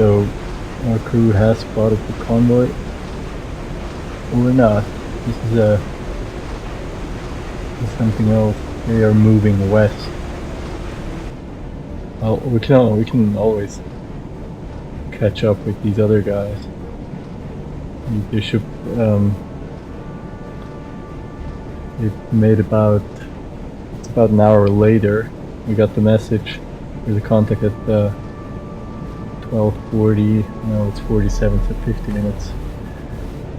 so our crew has spotted the convoy. Or not. This is something else. They are moving west. Well, we can always catch up with these other guys. They should. It made about. It's about an hour later. We got the message. There's a contact at 12:40. No, it's 47, so 50 minutes.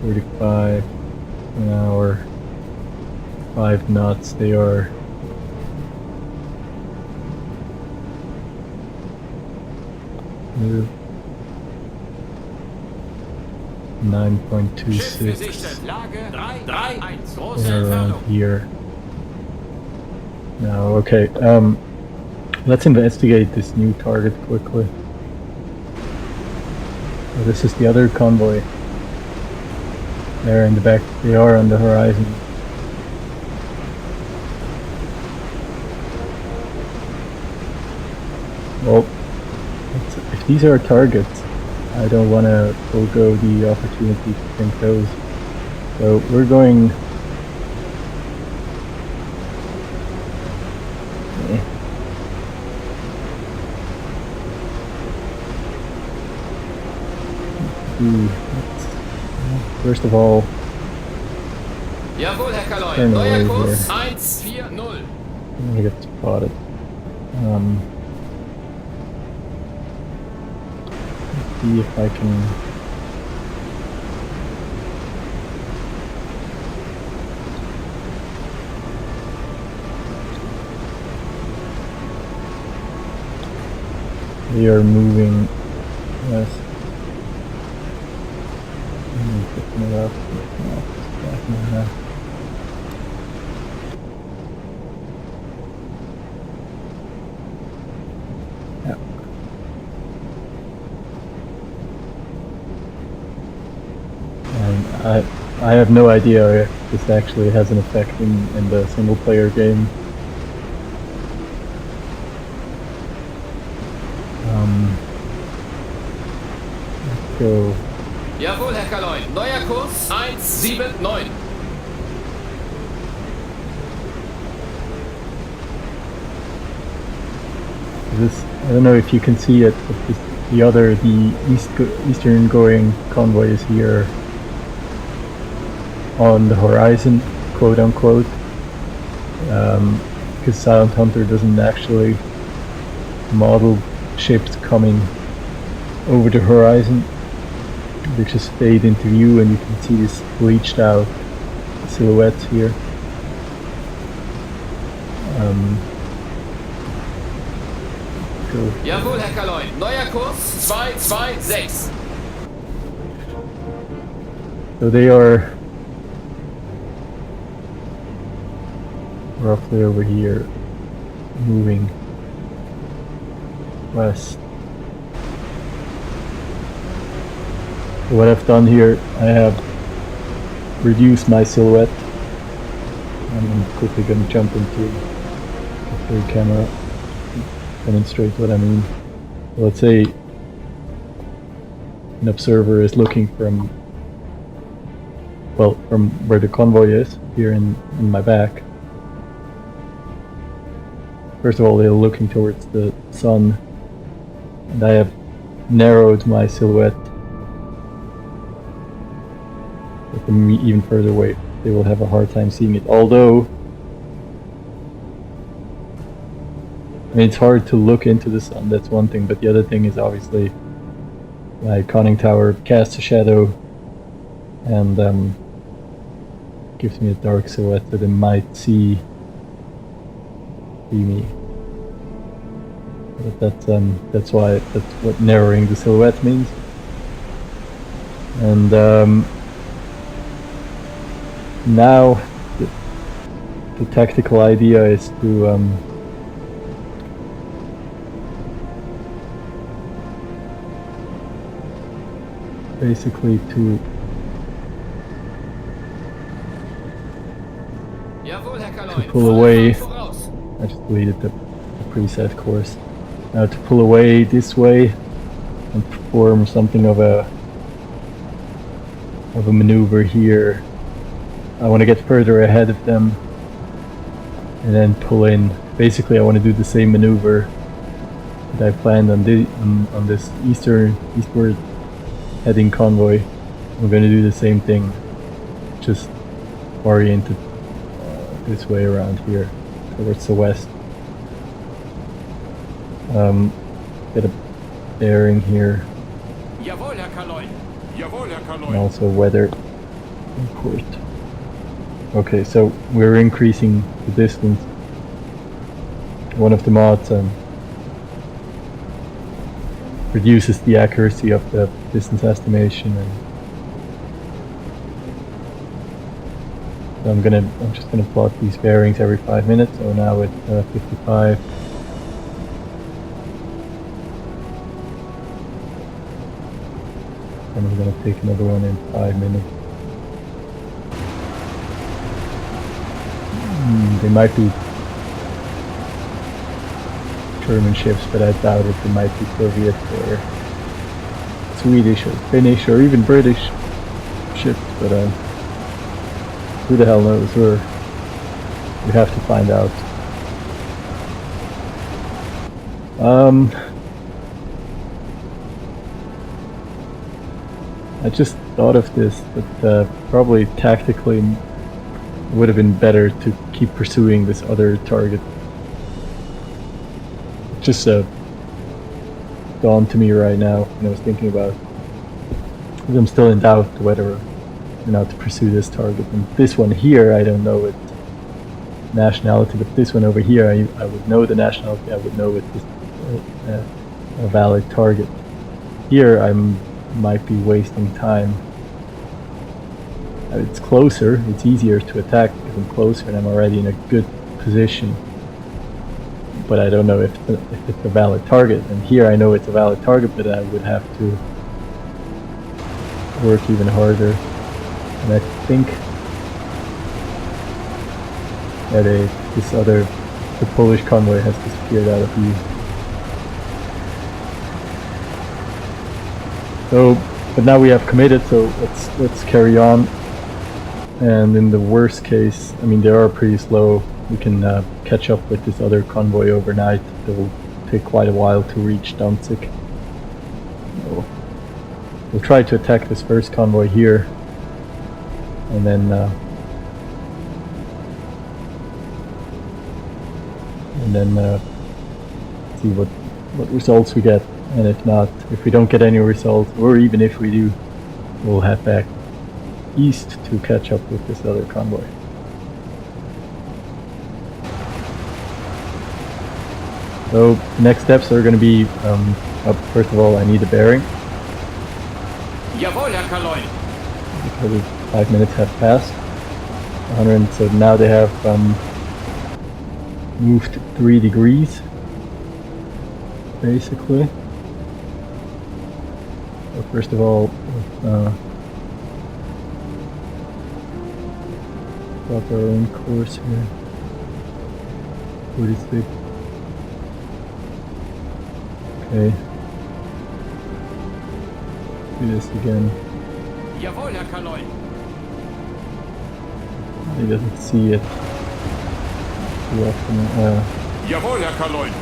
45 an hour. 5 knots. They are. 9.26. They're around here. Now, okay. Let's investigate this new target quickly. Oh, this is the other convoy. There in the back. They are on the horizon. Well, if these are targets, I don't want to forego the opportunity to think those. So we're going. First of all, Jawohl, Herr Kaloy. turn Neuer away Kurs here. 140. I'm gonna get spotted. Let's see if I can. They are moving west. Picking it up. Yeah. And I have no idea if this actually has an effect in the single player game. Let's go. Jawohl, Herr Kaloy. Neuer Kurs 179. This, I don't know if you can see it, but the eastern going convoy is here on the horizon, quote unquote, because Silent Hunter doesn't actually model ships coming over the horizon. They just fade into view, and you can see this bleached out silhouettes here. Jawohl, Herr Kaloy. Neuer Kurs 226. So they are roughly over here, moving west. So what I've done here, I have reduced my silhouette. I'm quickly going to jump into the third camera, demonstrate what I mean. Let's say an observer is looking from where the convoy is, here in my back. First of all, they're looking towards the sun, and I have narrowed my silhouette. With them even further away, they will have a hard time seeing it. Although, I mean, it's hard to look into the sun, that's one thing, but the other thing is obviously my conning tower casts a shadow and gives me a dark silhouette that they might see me. But that's what narrowing the silhouette means. And now the tactical idea is to basically to pull away. I just deleted the preset course. Now to pull away this way and perform something of a maneuver here. I want to get further ahead of them and then pull in. Basically, I want to do the same maneuver that I planned on this eastward heading convoy. I'm going to do the same thing, just oriented this way around here towards the west. Get a bearing here. Jawohl, Herr Kaloin. Jawohl, Herr Kaloin. And also weather report. Okay, so we're increasing the distance. One of the mods reduces the accuracy of the distance estimation, and so I'm just gonna plot these bearings every 5 minutes. So now it's 55. And we're gonna take another one in 5 minutes. They might be German ships, but I doubt it. They might be Soviet or Swedish or Finnish or even British ships, but who the hell knows? We have to find out. I just thought of this, but probably tactically it would have been better to keep pursuing this other target. Just dawned to me right now when I was thinking about it. Because I'm still in doubt whether or not to pursue this target. And this one here, I don't know its nationality, but this one over here, I would know the nationality. I would know it is a valid target. Here, I might be wasting time. It's closer. It's easier to attack because I'm closer and I'm already in a good position. But I don't know if it's a valid target. And here I know it's a valid target, but I would have to work even harder. And I think that the Polish convoy has disappeared out of view. So, but now we have committed, so let's carry on. And in the worst case, I mean, they are pretty slow. We can catch up with this other convoy overnight. It will take quite a while to reach Danzig. We'll try to attack this first convoy here, and then see what results we get. And if not, if we don't get any results, or even if we do, we'll head back east to catch up with this other convoy. So the next steps are going to be, first of all, I need a bearing. Jawohl, Herr Kaloin. Because 5 minutes have passed. 100, so now they have moved 3 degrees, basically. So first of all, plot our own course here. 46. Okay. Do this again. Jawohl, Herr Kaloin. He doesn't see it too often. Jawohl, Herr Kaloin.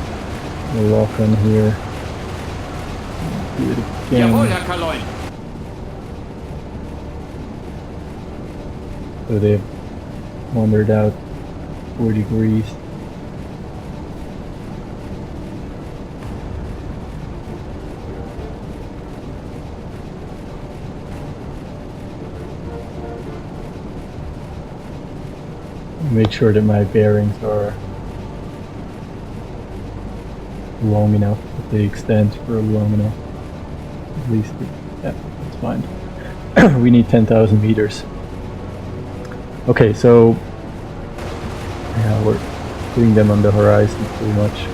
We'll lock on here. Do it again. Jawohl, Herr Kaloin. So they've wandered out 4 degrees. Make sure that my bearings are long enough, that they extend for long enough. At least, yeah, that's fine. We need 10,000 meters. Okay, so yeah, we're putting them on the horizon pretty much.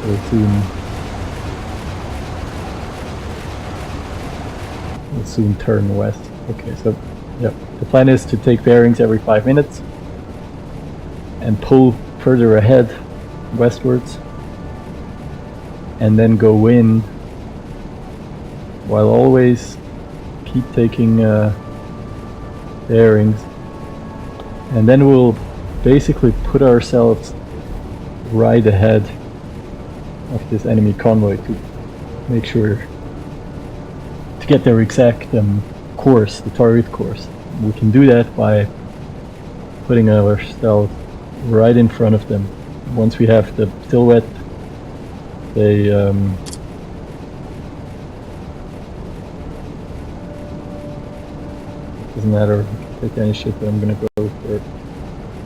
We'll soon turn west. Okay, so yeah, the plan is to take bearings every 5 minutes and pull further ahead westwards, and then go in while always keep taking bearings, and then we'll basically put ourselves right ahead of this enemy convoy to make sure to get their exact course, the target course. We can do that by putting ourselves right in front of them. Once we have the silhouette, they doesn't matter, take any ship, but I'm gonna go for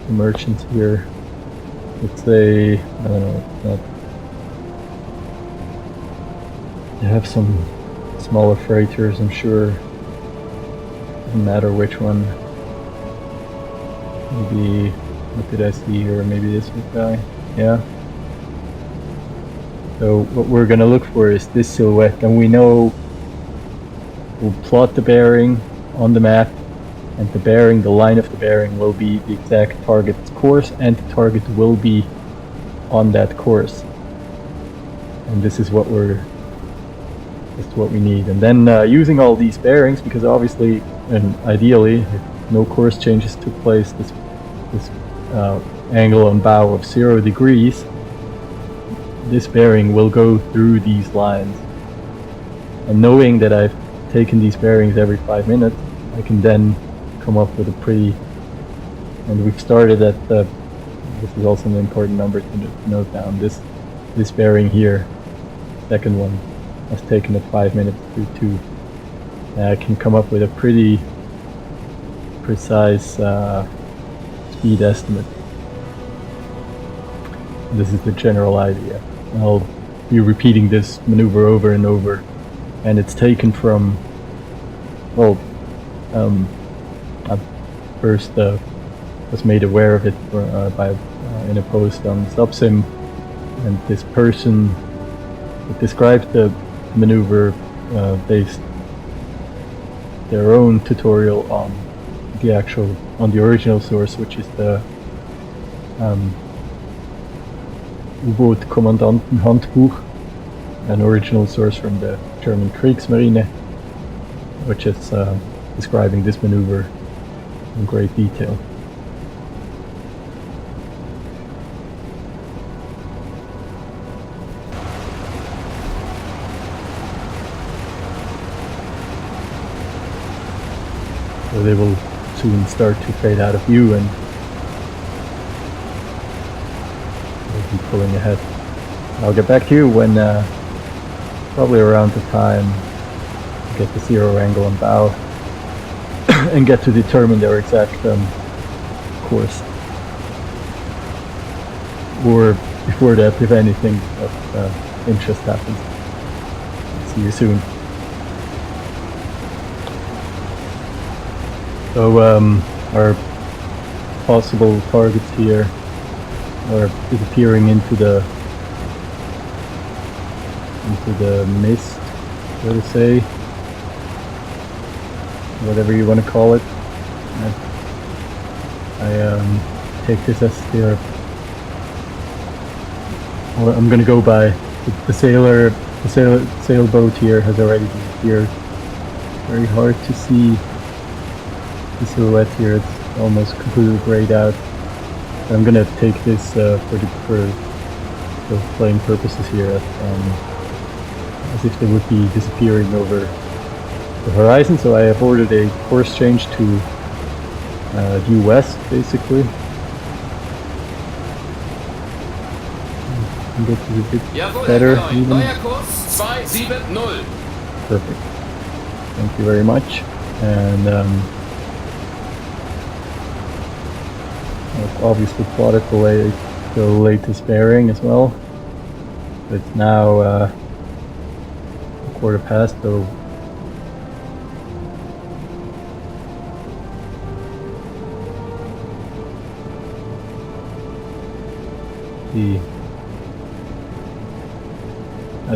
the merchants here. It's a, I don't know, it's not, they have some smaller freighters, I'm sure. Doesn't matter which one. Maybe, what did I see here? Maybe this guy? Yeah. So what we're gonna look for is this silhouette, and we know we'll plot the bearing on the map, and the bearing, the line of the bearing will be the exact target's course, and the target will be on that course. And this is what we need. And then using all these bearings, because obviously and ideally, if no course changes took place, this angle on bow of 0 degrees, this bearing will go through these lines. And knowing that I've taken these bearings every 5 minutes, I can then come up with a pretty, and we've started at the, this is also an important number to note down, this bearing here, second one, was taken at 5 minutes through 2. And I can come up with a pretty precise speed estimate. This is the general idea. I'll be repeating this maneuver over and over, and it's taken from, well, I first was made aware of it by in a post on Subsim, and this person that described the maneuver based their own tutorial on the original source, which is the U-Boot-Kommandanten-Handbuch, an original source from the German Kriegsmarine, which is describing this maneuver in great detail. So they will soon start to fade out of view, and we'll be pulling ahead. I'll get back to you when probably around the time to get the 0 angle on bow and get to determine their exact course, or before that, if anything of interest happens. See you soon. So our possible targets here are disappearing into the mist, so to say, whatever you want to call it. I take this as their, well, I'm gonna go by the sailboat here has already disappeared. Very hard to see the silhouette here, it's almost completely grayed out. But I'm gonna take this for playing purposes here as if they would be disappearing over the horizon. So I have ordered a course change to due west, basically. Get to a bit better even. Neuer Kurs 270. Perfect. Thank you very much. And I've obviously plotted the latest bearing as well. It's now a quarter past, so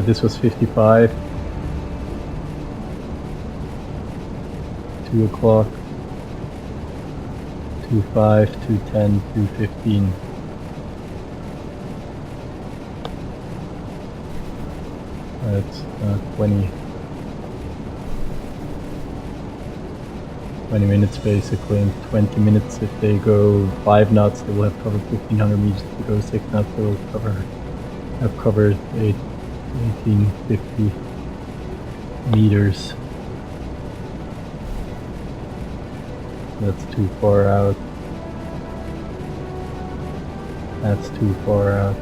this was 55, 2 o'clock, 2:05, 2:10, 2:15. That's 20. 20 minutes basically. In 20 minutes, if they go 5 knots, they will have covered 1500 meters. If they go 6 knots, they will have covered 1850 meters. That's too far out. That's too far out.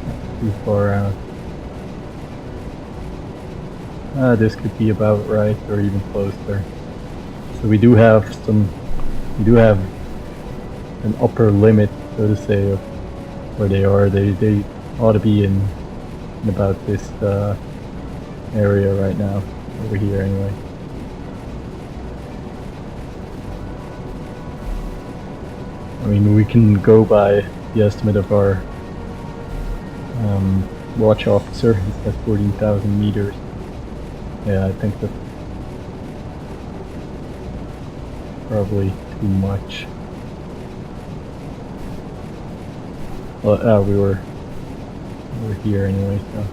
That's too far out. This could be about right, or even closer. So we do have an upper limit, so to say, of where they are. They ought to be in about this area right now, over here anyway. I mean, we can go by the estimate of our watch officer. He said 14,000 meters. Yeah, I think that's probably too much. Well, we were here anyway, so.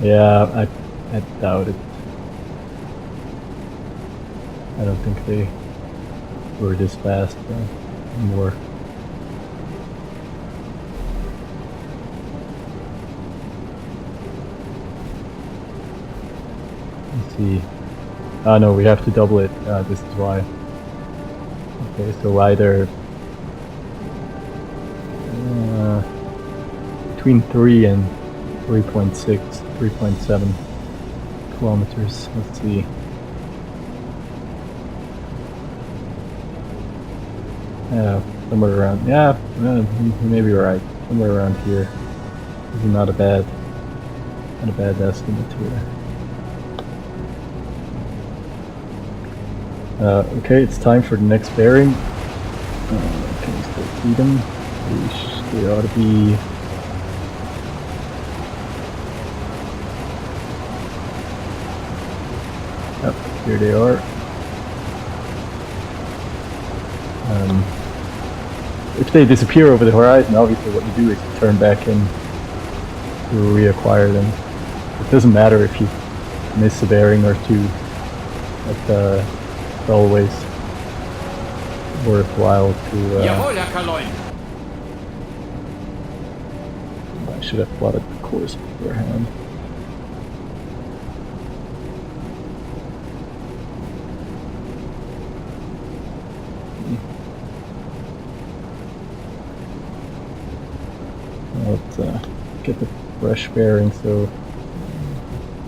Yeah, I doubt it. I don't think they were this fast anymore. Let's see. Ah, no, we have to double it. This is why. Okay, so either between 3 and 3.6, 3.7 kilometers. Let's see. Yeah, somewhere around. Yeah, you may be right. Somewhere around here. This is not a bad estimate here. Okay, it's time for the next bearing. Can we still see them? They ought to be. Yep, here they are. If they disappear over the horizon, obviously what you do is you turn back in to reacquire them. It doesn't matter if you miss a bearing or two. It's always worthwhile to. Jawohl, Herr Kaloin. I should have plotted the course beforehand. Let's get the fresh bearing, so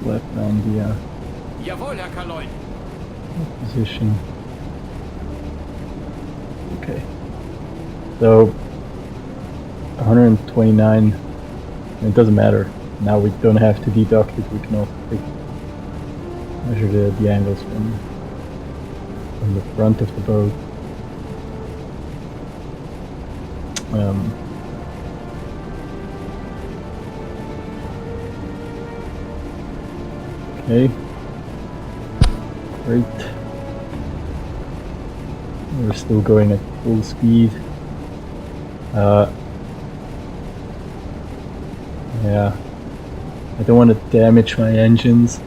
left on the Jawohl, Herr Kaloin. position. Okay. So 129. It doesn't matter. Now we don't have to deduct it. We can also measure the angles from the front of the boat. Okay. Great. We're still going at full speed. Yeah. I don't want to damage my engines.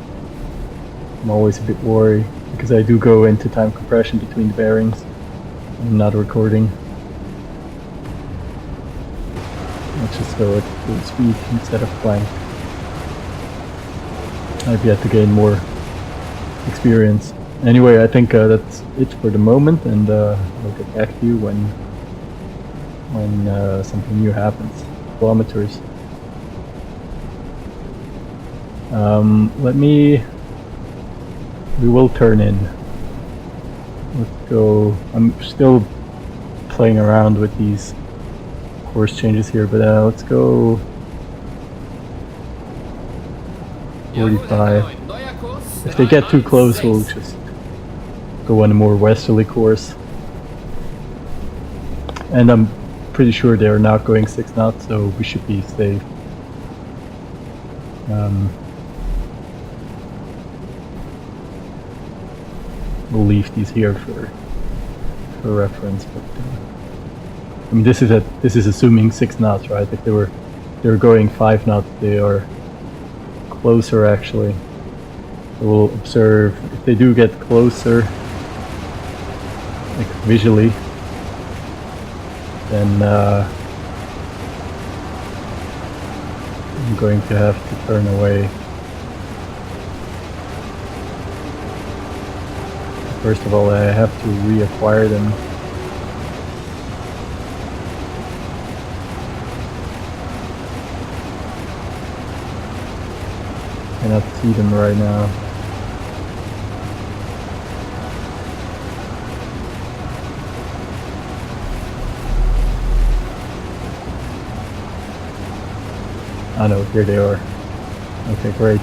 I'm always a bit worried because I do go into time compression between the bearings. I'm not recording. Let's just go at full speed instead of flying. I've yet to gain more experience. Anyway, I think that's it for the moment, and I'll get back to you when something new happens. Kilometers. We will turn in. Let's go. I'm still playing around with these course changes here, but let's go 45. If they get too close, we'll just go on a more westerly course. And I'm pretty sure they are not going 6 knots, so we should be safe. We'll leave these here for reference, but I mean this is assuming 6 knots, right? If they were they're going 5 knots. They are closer actually. So we'll observe if they do get closer, like visually, then I'm going to have to turn away. First of all, I have to reacquire them. Cannot see them right now. Ah no, here they are. Okay, great.